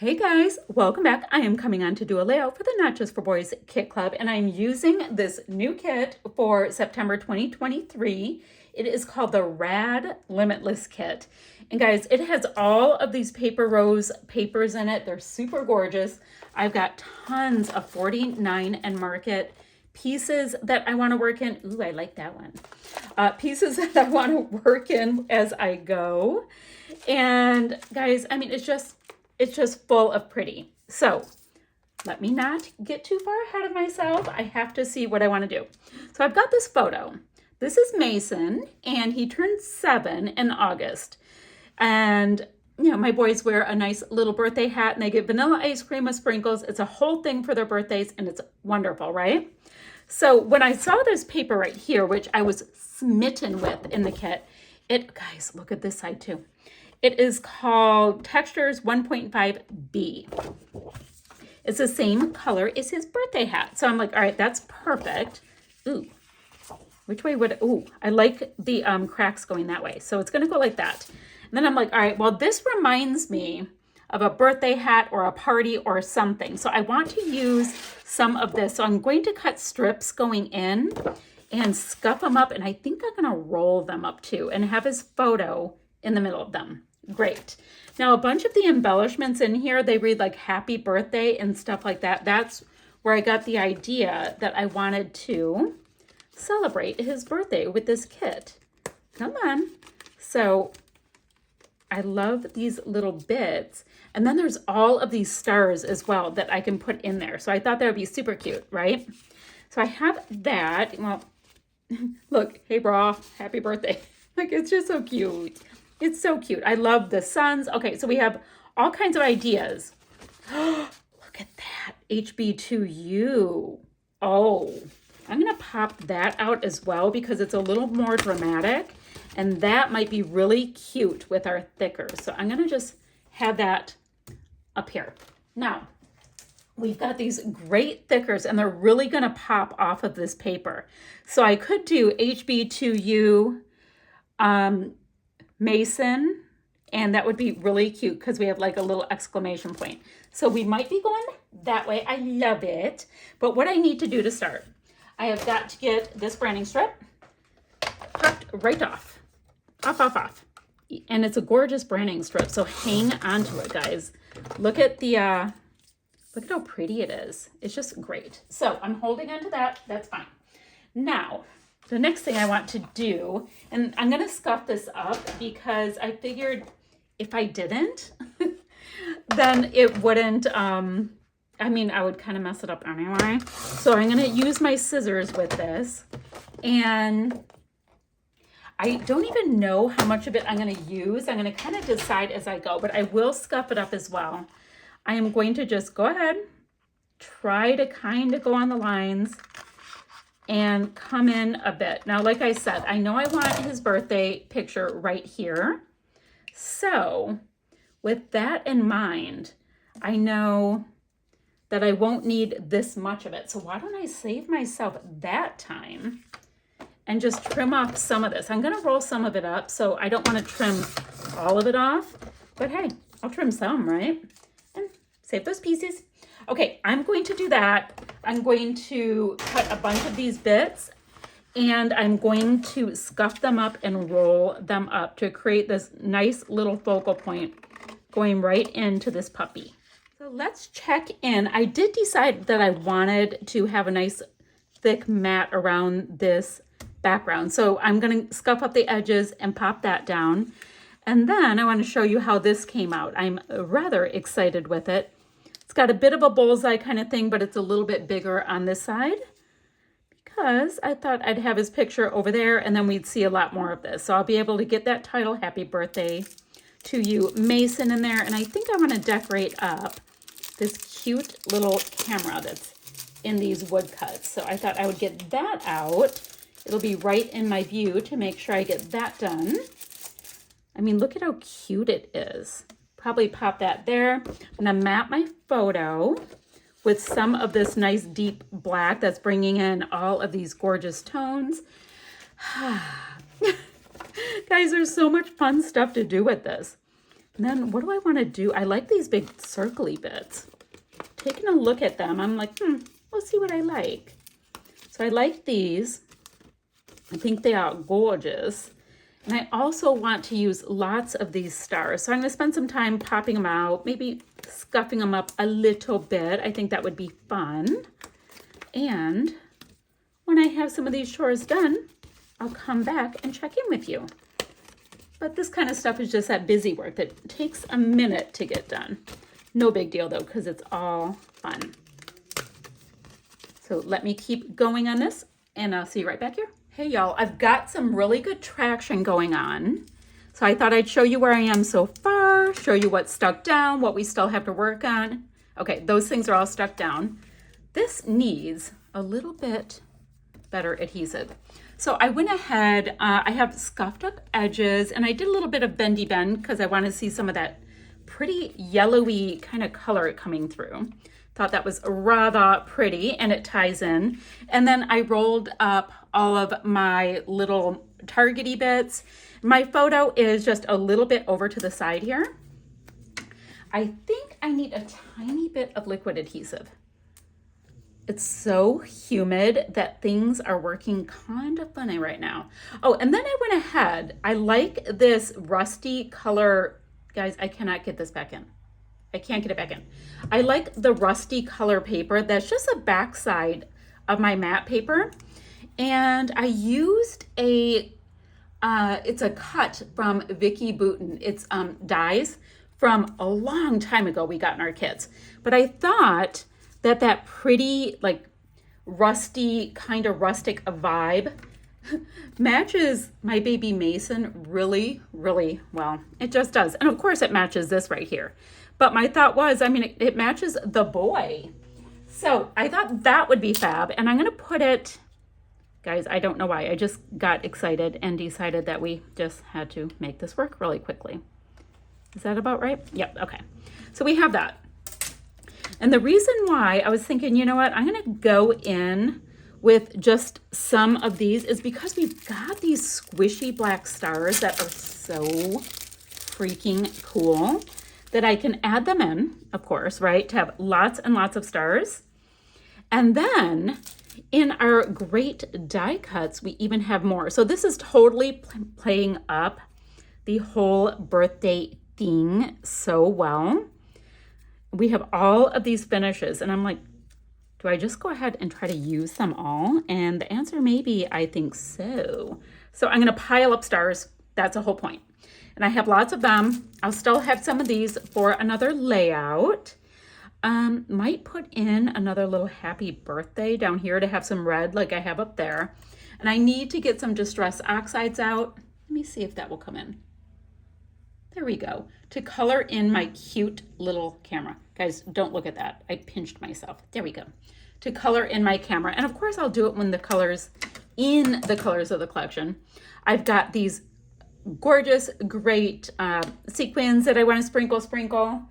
Hey guys, welcome back. I am coming on to do a layout for the Not Just for Boys Kit Club, and I'm using this new kit for September 2023. It is called the Rad Limitless Kit. And guys, it has all of these paper rose papers in it. They're super gorgeous. I've got tons of 49 and market pieces that I want to work in. Ooh, I like that one. Pieces that I want to work in as I go. And guys, I mean, it's just full of pretty. So let me not get too far ahead of myself. I have to see what I want to do. So I've got this photo. This is Mason, and he turned 7 in August. And, you know, my boys wear a nice little birthday hat, and they get vanilla ice cream with sprinkles. It's a whole thing for their birthdays, and it's wonderful, right? So when I saw this paper right here, which I was smitten with in the kit, guys, look at this side too. It is called Textures 1.5B. It's the same color as his birthday hat. So I'm like, all right, that's perfect. Ooh, which way would, ooh, I like the cracks going that way. So it's gonna go like that. And then I'm like, all right, well, this reminds me of a birthday hat or a party or something. So I want to use some of this. So I'm going to cut strips going in and scuff them up. And I think I'm gonna roll them up too and have his photo in the middle of them. Great. Now, a bunch of the embellishments in here, they read like happy birthday and stuff like that. That's where I got the idea that I wanted to celebrate his birthday with this kit. Come on. So I love these little bits. And then there's all of these stars as well that I can put in there. So I thought that would be super cute, right? So I have that. Well, look, hey, bra, happy birthday. Like, it's just so cute. It's so cute. I love the suns. Okay, so we have all kinds of ideas. Look at that, HB2U. Oh, I'm gonna pop that out as well because it's a little more dramatic, and that might be really cute with our thickers. So I'm gonna just have that up here. Now, we've got these great thickers, and they're really gonna pop off of this paper. So I could do HB2U, Mason, and that would be really cute because we have like a little exclamation point. So we might be going that way. I love it. But what I need to do to start, I have got to get this branding strip popped right off. Off. And it's a gorgeous branding strip, so hang on to it, guys. Look at how pretty it is. It's just great. So I'm holding onto that. That's fine. Now, the next thing I want to do, and I'm going to scuff this up because I figured if I didn't, then it wouldn't, I mean, I would kind of mess it up anyway. So I'm going to use my scissors with this, and I don't even know how much of it I'm going to use. I'm going to kind of decide as I go, but I will scuff it up as well. I am going to just go ahead, try to kind of go on the lines and come in a bit. Now, like I said, I know I want his birthday picture right here. So with that in mind, I know that I won't need this much of it. So why don't I save myself that time and just trim off some of this? I'm gonna roll some of it up, so I don't wanna trim all of it off, but hey, I'll trim some, right? And save those pieces. Okay, I'm going to do that. I'm going to cut a bunch of these bits, and I'm going to scuff them up and roll them up to create this nice little focal point going right into this puppy. So let's check in. I did decide that I wanted to have a nice thick mat around this background. So I'm going to scuff up the edges and pop that down. And then I want to show you how this came out. I'm rather excited with it. It's got a bit of a bullseye kind of thing, but it's a little bit bigger on this side because I thought I'd have his picture over there and then we'd see a lot more of this. So I'll be able to get that title, Happy Birthday to You, Mason, in there. And I think I want to decorate up this cute little camera that's in these wood cuts. So I thought I would get that out. It'll be right in my view to make sure I get that done. I mean, look at how cute it is. Probably pop that there. I'm gonna map my photo with some of this nice deep black that's bringing in all of these gorgeous tones. Guys, there's so much fun stuff to do with this. And then what do I want to do? I like these big circly bits. Taking a look at them, I'm like, let's see what I like. So I like these. I think they are gorgeous. And I also want to use lots of these stars. So I'm going to spend some time popping them out, maybe scuffing them up a little bit. I think that would be fun. And when I have some of these chores done, I'll come back and check in with you. But this kind of stuff is just that busy work that takes a minute to get done. No big deal though, because it's all fun. So let me keep going on this and I'll see you right back here. Hey y'all, I've got some really good traction going on. So I thought I'd show you where I am so far, show you what's stuck down, what we still have to work on. Okay, those things are all stuck down. This needs a little bit better adhesive. So I went ahead, I have scuffed up edges and I did a little bit of bendy bend because I want to see some of that pretty yellowy kind of color coming through. Thought that was rather pretty and it ties in. And then I rolled up all of my little targety bits. My photo is just a little bit over to the side here. I think I need a tiny bit of liquid adhesive. It's so humid that things are working kind of funny right now. Oh, and then I went ahead. I like this rusty color. Guys, I cannot get this back in. I can't get it back in. I like the rusty color paper. That's just the backside of my matte paper. And I used it's a cut from Vicky Boutin. It's dies from a long time ago we got in our kits. But I thought that pretty like rusty kind of rustic vibe matches my baby Mason really, really well. It just does. And of course it matches this right here. But my thought was, I mean, it matches the boy. So I thought that would be fab. And I'm going to put it, guys, I don't know why. I just got excited and decided that we just had to make this work really quickly. Is that about right? Yep. Okay. So we have that. And the reason why I was thinking, you know what, I'm going to go in with just some of these is because we've got these squishy black stars that are so freaking cool that I can add them in, of course, right, to have lots and lots of stars. And then in our great die cuts, we even have more. So this is totally playing up the whole birthday thing so well. We have all of these finishes and I'm like, do I just go ahead and try to use them all? And the answer may be, I think so. So I'm gonna pile up stars. That's the whole point. And I have lots of them. I'll still have some of these for another layout. Might put in another little happy birthday down here to have some red like I have up there. And I need to get some distress oxides out. Let me see if that will come in. There we go. To color in my cute little camera. Guys, don't look at that. I pinched myself. There we go. To color in my camera. And of course I'll do it when the colors in the colors of the collection. I've got these gorgeous, great sequins that I want to sprinkle.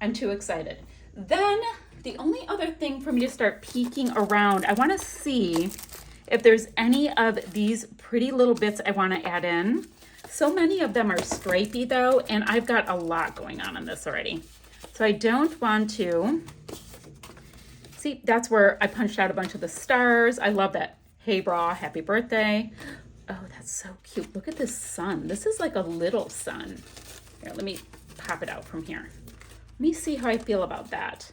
I'm too excited. Then the only other thing for me to start peeking around, I want to see if there's any of these pretty little bits I want to add in. So many of them are stripy though, and I've got a lot going on in this already. So I don't want to, see, that's where I punched out a bunch of the stars. I love that. Hey bra, happy birthday. Oh, that's so cute. Look at this sun. This is like a little sun. Here, let me pop it out from here. Let me see how I feel about that.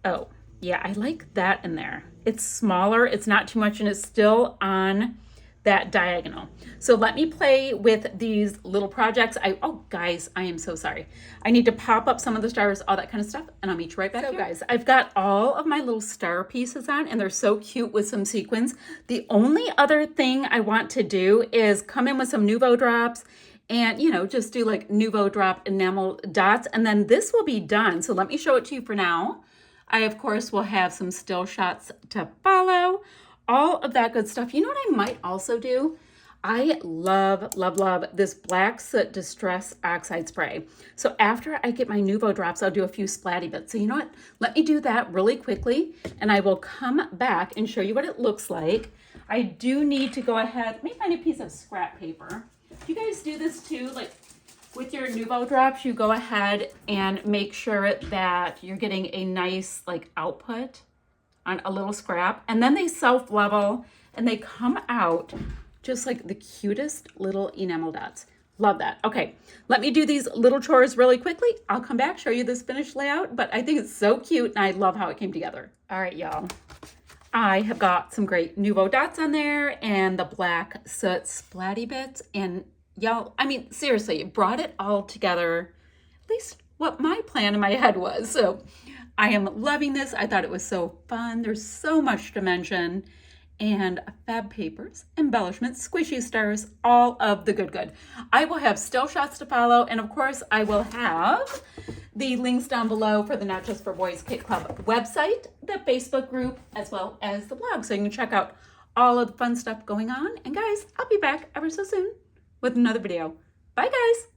Oh, yeah, I like that in there. It's smaller, it's not too much, and it's still on that diagonal. So let me play with these little projects. Oh guys, I am so sorry. I need to pop up some of the stars, all that kind of stuff, and I'll meet you right back here. Guys, I've got all of my little star pieces on and they're so cute with some sequins. The only other thing I want to do is come in with some Nuvo drops and, you know, just do like Nuvo drop enamel dots, and then this will be done. So let me show it to you for now. I, of course, will have some still shots to follow. All of that good stuff. You know what I might also do? I love this Black Soot Distress Oxide Spray. So after I get my Nuvo drops, I'll do a few splatty bits. So you know what? Let me do that really quickly and I will come back and show you what it looks like. I do need to go ahead, let me find a piece of scrap paper. Do you guys do this too? Like With your Nuvo drops, you go ahead and make sure that you're getting a nice like output on a little scrap, and then they self-level and they come out just like the cutest little enamel dots. Love that. Okay, let me do these little chores really quickly. I'll come back, show you this finished layout, but I think it's so cute and I love how it came together. All right, y'all. I have got some great Nuvo dots on there and the black soot splatty bits, and y'all, I mean, seriously, it brought it all together, at least what my plan in my head was. So I am loving this. I thought it was so fun. There's so much to mention. And fab papers, embellishments, squishy stars, all of the good. I will have still shots to follow. And of course, I will have the links down below for the Not Just for Boys Kit Club website, the Facebook group, as well as the blog. So you can check out all of the fun stuff going on. And guys, I'll be back ever so soon with another video. Bye, guys.